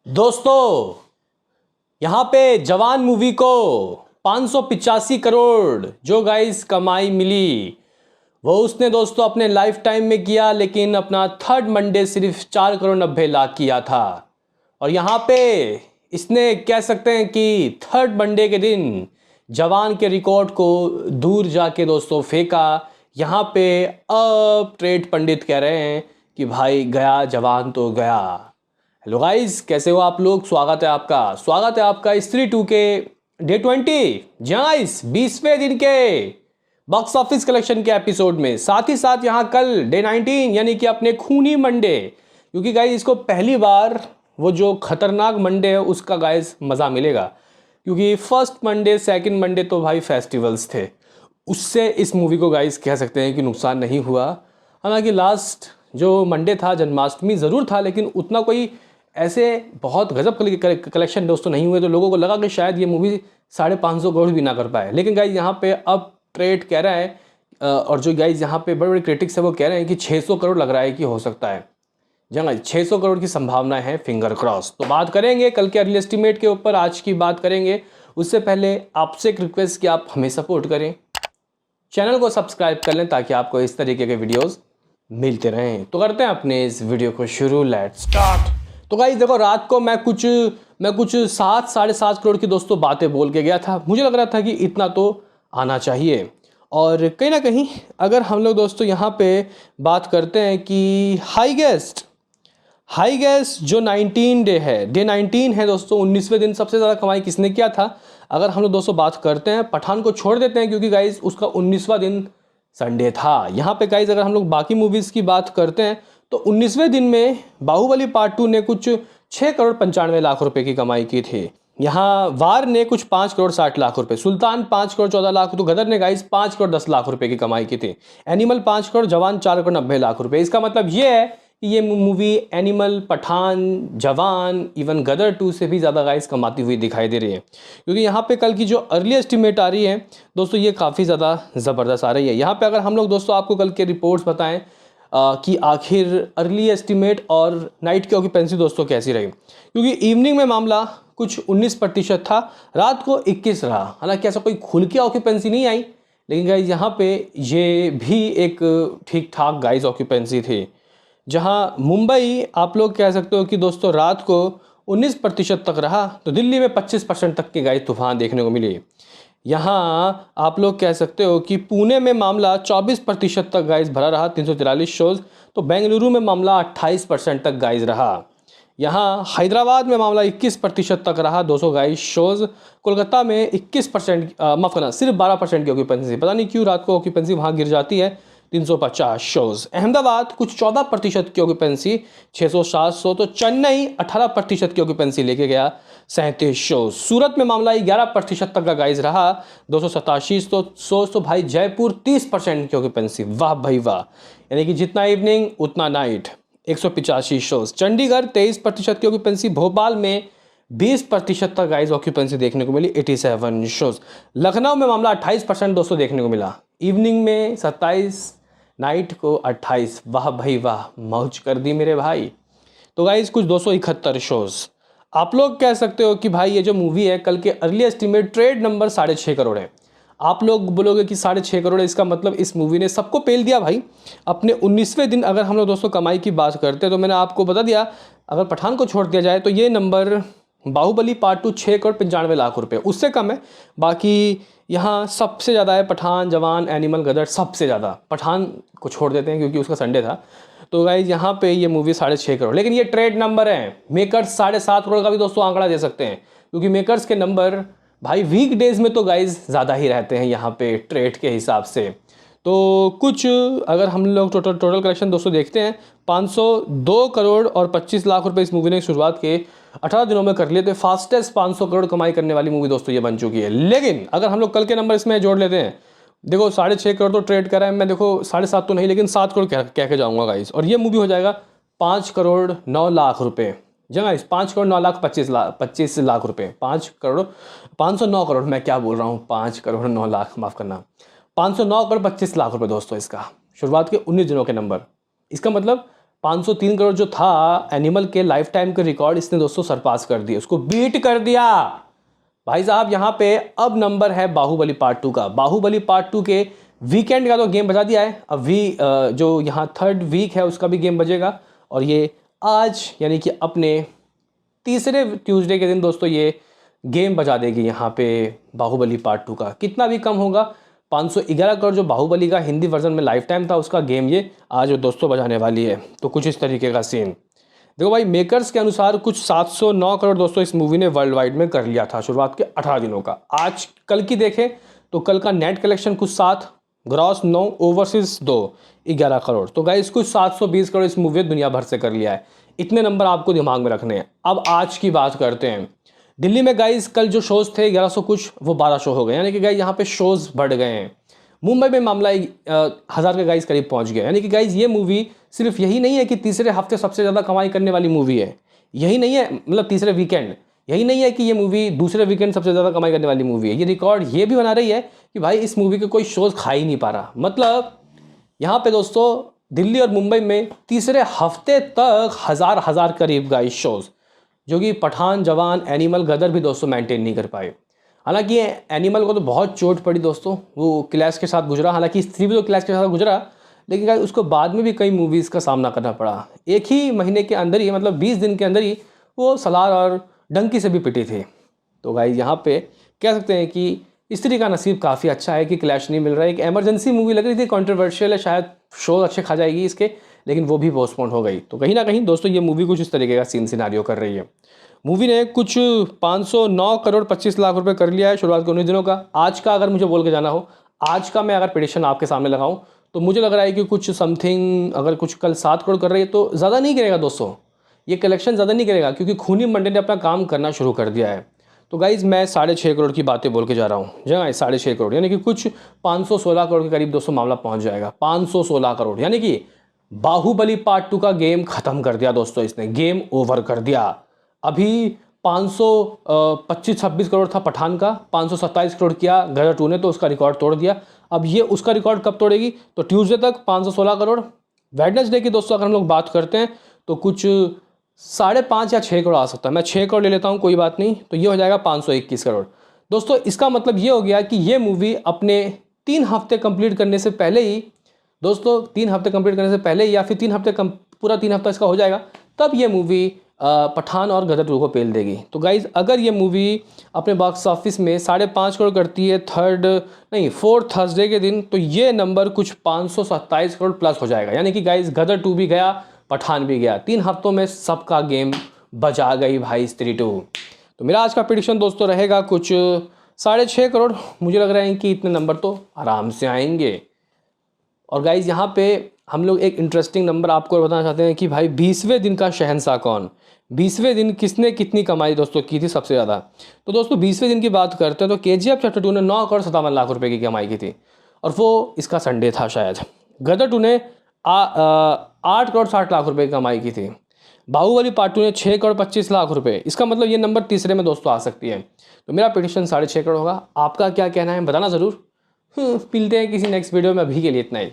दोस्तों, यहाँ पे जवान मूवी को 585 करोड़ जो गाइस कमाई मिली, वो उसने दोस्तों अपने लाइफ टाइम में किया, लेकिन अपना थर्ड मंडे सिर्फ 4 करोड़ 90 लाख किया था। और यहाँ पे इसने कह सकते हैं कि थर्ड मंडे के दिन जवान के रिकॉर्ड को दूर जाके दोस्तों फेंका। यहाँ पे अब ट्रेड पंडित कह रहे हैं कि भाई गया जवान तो गया। हेलो गाइस, कैसे हो आप लोग? स्वागत है आपका स्त्री 2 के डे 20 गाइस 20वें दिन के बॉक्स ऑफिस कलेक्शन के एपिसोड में। साथ ही साथ यहाँ कल डे 19 यानी कि अपने खूनी मंडे, क्योंकि गाइस इसको पहली बार वो जो खतरनाक मंडे है उसका गाइस मज़ा मिलेगा, क्योंकि फर्स्ट मंडे सेकंड मंडे तो भाई फेस्टिवल्स थे, उससे इस मूवी को गाइस कह सकते हैं कि नुकसान नहीं हुआ। हालांकि लास्ट जो मंडे था जन्माष्टमी ज़रूर था, लेकिन उतना कोई ऐसे बहुत गजब कलेक्शन दोस्तों नहीं हुए, तो लोगों को लगा कि शायद ये मूवी 550 करोड़ भी ना कर पाए। लेकिन गाइज यहाँ पे अब ट्रेड कह रहा है, और जो गाइज यहाँ पे बड़े बड़े क्रिटिक्स है वो कह रहे हैं कि 600 करोड़ लग रहा है कि हो सकता है। जहाँ 600 करोड़ की संभावना है, फिंगर क्रॉस। तो बात करेंगे कल के अर्ली एस्टिमेट के ऊपर, आज की बात करेंगे। उससे पहले आपसे एक रिक्वेस्ट कि आप हमें सपोर्ट करें, चैनल को सब्सक्राइब कर लें ताकि आपको इस तरीके के वीडियोस मिलते रहें। तो करते हैं अपने इस वीडियो को शुरू, लेट्स स्टार्ट। तो गाइस देखो, रात को मैं कुछ 7-7.5 करोड़ की दोस्तों बातें बोल के गया था। मुझे लग रहा था कि इतना तो आना चाहिए। और कहीं ना कहीं अगर हम लोग दोस्तों यहाँ पे बात करते हैं कि हाई गेस्ट जो 19 डे है, डे 19 है दोस्तों, 19वें दिन सबसे ज़्यादा कमाई किसने किया था? अगर हम लोग दोस्तों बात करते हैं, पठान को छोड़ देते हैं क्योंकि गाइज उसका 19वां दिन संडे था। यहाँ पे गाइज अगर हम लोग बाकी मूवीज़ की बात करते हैं तो 19वें दिन में बाहुबली पार्ट 2 ने कुछ 6 करोड़ 95 लाख रुपए की कमाई की थी। यहाँ वार ने कुछ 5 करोड़ 60 लाख रुपए, सुल्तान 5 करोड़ 14 लाख, तो गदर ने गाइस 5 करोड़ 10 लाख रुपए की कमाई की थी। एनिमल 5 करोड़, जवान 4 करोड़ 90 लाख रुपए। इसका मतलब ये है कि ये मूवी एनिमल, पठान, जवान, इवन गदर 2 से भी ज़्यादा गाइस कमाती हुई दिखाई दे रही है। क्योंकि यहाँ पे कल की जो अर्ली एस्टिमेट आ रही है दोस्तों, ये काफ़ी ज़्यादा ज़बरदस्त आ रही है। यहाँ पे अगर हम लोग दोस्तों आपको कल के रिपोर्ट्स बताएं कि आखिर अर्ली एस्टिमेट और नाइट की ऑक्यूपेंसी दोस्तों कैसी रही, क्योंकि इवनिंग में मामला कुछ 19% था, रात को 21 रहा। हालांकि ऐसा कोई खुल के ऑक्यूपेंसी नहीं आई, लेकिन गाइज यहाँ पे ये भी एक ठीक ठाक गाइज ऑक्यूपेंसी थी। जहाँ मुंबई आप लोग कह सकते हो कि दोस्तों रात को 19% तक रहा, तो दिल्ली में 25% तक की गाइज तूफान देखने को मिली। यहाँ आप लोग कह सकते हो कि पुणे में मामला 24% तक गाइज भरा रहा, 343 शोज़। तो बेंगलुरु में मामला 28% तक गाइज रहा। यहाँ हैदराबाद में मामला 21% तक रहा, 200 गाइज शोज़। कोलकाता में 21%, माफ़ करना, सिर्फ 12% की ऑक्यूपेंसी। पता नहीं क्यों रात को ऑक्यूपेंसी वहाँ गिर जाती है, 350 शोज़। अहमदाबाद कुछ 14% की ऑक्यूपेंसी, 600-700। तो चेन्नई 18% की ऑक्यूपेंसी लेके गया, 37 शोज़। सूरत में मामला 11% तक का गाइज रहा, 287 शोज़। तो भाई जयपुर 30% की ऑक्यूपेंसी, वाह भाई वाह, यानी कि जितना इवनिंग उतना नाइट, 185 शोज़। चंडीगढ़ 23% की ऑक्यूपेंसी, भोपाल में 20% तक गाइज ऑक्यूपेंसी देखने को मिली, 87 शोज़। लखनऊ में मामला 28% दोस्तों देखने को मिला, इवनिंग में 27, नाइट को 28। वाह भाई वाह, मौज कर दी मेरे भाई। तो गाइज कुछ 271 शोज़। आप लोग कह सकते हो कि भाई ये जो मूवी है कल के early estimate trade number 6.5 crore है। आप लोग बोलोगे कि 6.5 करोड़ है, इसका मतलब इस मूवी ने सबको पेल दिया भाई। अपने 19वें दिन अगर हम लोग दोस्तों कमाई की बात करते हैं तो मैंने आपको बता दिया, अगर पठान को छोड़ दिया जाए तो ये नंबर बाहुबली पार्ट 2 6 करोड़ 95 लाख रुपए, उससे कम है। बाकी यहाँ सबसे ज़्यादा है पठान, जवान, एनिमल, गदर, सबसे ज़्यादा। पठान को छोड़ देते हैं क्योंकि उसका संडे था। तो गाइज यहाँ पे ये मूवी 6.5 करोड़, लेकिन ये ट्रेड नंबर है। मेकर्स 7.5 करोड़ का भी दोस्तों आंकड़ा दे सकते हैं, क्योंकि मेकर्स के नंबर भाई वीक डेज में तो गाइज ज़्यादा ही रहते हैं यहाँ पे ट्रेड के हिसाब से। तो कुछ अगर हम लोग टोटल कलेक्शन दोस्तों देखते हैं, 502 करोड़ और 25 लाख रुपए इस मूवी ने शुरुआत के 18 दिनों में कर लिए। तो फास्टेस्ट 500 करोड़ कमाई करने वाली मूवी दोस्तों ये बन चुकी है। लेकिन अगर हम लोग कल के नंबर इसमें जोड़ लेते हैं, देखो 6.5 करोड़ तो ट्रेड करा है, मैं देखो 7.5 तो नहीं, लेकिन 7 करोड़ कह के जाऊँगा गाइस, और ये मूवी हो जाएगा 5 करोड़ 9 लाख रुपये। जगह इस 5 करोड़ 9 लाख 25 लाख रुपये, 5 करोड़ 509 करोड़, मैं क्या बोल रहा हूँ, 5 करोड़ 9 लाख, माफ़ करना, 509 करोड़ 25 लाख रुपये दोस्तों इसका, शुरुआत के 19 दिनों के नंबर। इसका मतलब 503 करोड़ जो था एनिमल के लाइफ टाइम के रिकॉर्ड, इसने दोस्तों सरपास कर दिया, उसको बीट कर दिया भाई साहब। यहाँ पे अब नंबर है बाहुबली पार्ट 2 का। बाहुबली पार्ट 2 के वीकेंड का तो गेम बजा दिया है, अब जो यहाँ थर्ड वीक है उसका भी गेम बजेगा, और ये आज यानी कि अपने तीसरे ट्यूसडे के दिन दोस्तों ये गेम बजा देगी यहाँ पे बाहुबली पार्ट 2 का। कितना भी कम होगा, 511 करोड़ जो बाहुबली का हिंदी वर्जन में लाइफ टाइम था उसका गेम ये आज दोस्तों बजाने वाली है। तो कुछ इस तरीके का सीन देखो भाई, मेकर्स के अनुसार कुछ 709 करोड़ दोस्तों इस मूवी ने वर्ल्ड वाइड में कर लिया था शुरुआत के 18 दिनों का। आज कल की देखें तो कल का नेट कलेक्शन कुछ 7, ग्रॉस 9, ओवरसीज 2, 11 करोड़। तो गाइस कुछ 720 करोड़ इस मूवी ने दुनिया भर से कर लिया है। इतने नंबर आपको दिमाग में रखने हैं। अब आज की बात करते हैं। दिल्ली में गाइस कल जो शोज़ थे 1100 कुछ, वो 12 शो हो गए, यानी कि गाइस यहाँ पे शोज़ बढ़ गए हैं। मुंबई में मामला 1000 के गाइस करीब पहुंच गया, यानी कि गाइस ये मूवी सिर्फ यही नहीं है कि तीसरे हफ्ते सबसे ज़्यादा कमाई करने वाली मूवी है, यही नहीं है, मतलब तीसरे वीकेंड, यही नहीं है कि ये मूवी दूसरे वीकेंड सबसे ज़्यादा कमाई करने वाली मूवी है, ये रिकॉर्ड ये भी बना रही है कि भाई इस मूवी के कोई शोज़ खा ही नहीं पा रहा। मतलब यहाँ पे दोस्तों दिल्ली और मुंबई में तीसरे हफ्ते तक हज़ार करीब गाइस शोज़, जो कि पठान, जवान, एनिमल, गदर भी दोस्तों मेंटेन नहीं कर पाए। हालांकि एनिमल को तो बहुत चोट पड़ी दोस्तों, वो क्लैश के साथ गुजरा, हालांकि स्त्री भी तो क्लैश के साथ गुजरा, लेकिन गाइस उसको बाद में भी कई मूवीज़ का सामना करना पड़ा। एक ही महीने के अंदर ही, मतलब 20 दिन के अंदर ही वो सलार और डंकी से भी पिटी थी। तो गाइस यहाँ पे कह सकते हैं कि स्त्री का नसीब काफ़ी अच्छा है कि क्लैश नहीं मिल रहा है। एक एमरजेंसी मूवी लग रही थी, कंट्रोवर्शियल है, शायद शो अच्छे खा जाएगी इसके, लेकिन वो भी पोस्टपोन हो गई। तो कहीं ना कहीं दोस्तों ये मूवी कुछ इस तरीके का सीन सिनारियो कर रही है। मूवी ने कुछ 509 करोड़ 25 लाख रुपए कर लिया है शुरुआत के 19 दिनों का। आज का अगर मुझे बोल के जाना हो, आज का मैं अगर प्रेडिक्शन आपके सामने लगाऊं तो मुझे लग रहा है कि कुछ समथिंग, अगर कुछ कल 7 करोड़ कर रही है तो ज़्यादा नहीं करेगा दोस्तों, ये कलेक्शन ज़्यादा नहीं करेगा, क्योंकि खूनी मंडे ने अपना काम करना शुरू कर दिया है। तो गाइज़ मैं 6.5 करोड़ की बातें बोल के जा रहा हूँ, जगह 6.5 करोड़, यानी कि कुछ 516 करोड़ के करीब दोस्तों मामला पहुँच जाएगा। 516 करोड़, यानी कि बाहुबली पार्ट 2 का गेम ख़त्म कर दिया दोस्तों, इसने गेम ओवर कर दिया। अभी 525-26 करोड़ था पठान का, 527 करोड़ किया गदर 2 ने, तो उसका रिकॉर्ड तोड़ दिया। अब ये उसका रिकॉर्ड कब तोड़ेगी, तो ट्यूसडे तक 516 करोड़। वेडनेसडे की दोस्तों अगर हम लोग बात करते हैं तो कुछ 5.5 या 6 करोड़ आ सकता है, मैं 6 करोड़ ले लेता हूँ, कोई बात नहीं, तो ये हो जाएगा 521 करोड़। दोस्तों इसका मतलब ये हो गया कि ये मूवी अपने 3 हफ्ते कंप्लीट करने से पहले ही, दोस्तों 3 हफ्ते कंप्लीट करने से पहले ही, या फिर 3 हफ्ते पूरा 3 हफ्ता इसका हो जाएगा, तब ये मूवी पठान और गदर 2 को पेल देगी। तो गाइज़ अगर ये मूवी अपने बॉक्स ऑफिस में 5.5 करोड़ करती है फोर्थ थर्सडे के दिन, तो ये नंबर कुछ 527 करोड़ प्लस हो जाएगा। यानी कि गाइज़ गदर 2 भी गया, पठान भी गया, 3 हफ्तों में सबका गेम बजा गई भाई स्त्री 2। तो मेरा आज का प्रेडिक्शन दोस्तों रहेगा कुछ 6.5 करोड़। मुझे लग रहा है कि इतने नंबर तो आराम से आएंगे। और गाइज़ यहाँ पे हम लोग एक इंटरेस्टिंग नंबर आपको बताना चाहते हैं कि भाई 20वें दिन का शहंशाह कौन, 20वें दिन किसने कितनी कमाई दोस्तों की थी सबसे ज़्यादा। तो दोस्तों 20वें दिन की बात करते हैं तो KGF चैप्टर 2 ने 9 करोड़ 57 लाख रुपए की कमाई की थी, और वो इसका संडे था शायद। गदर 2 ने 8 करोड़ 60 लाख रुपए की कमाई की थी। बाहुबली पार्ट 2 ने 6 करोड़ 25 लाख रुपए। इसका मतलब ये नंबर तीसरे में दोस्तों आ सकती है। तो मेरा प्रेडिक्शन 6.5 करोड़ होगा। आपका क्या कहना है बताना ज़रूर। मिलते हैं किसी नेक्स्ट वीडियो में, अभी के लिए इतना ही।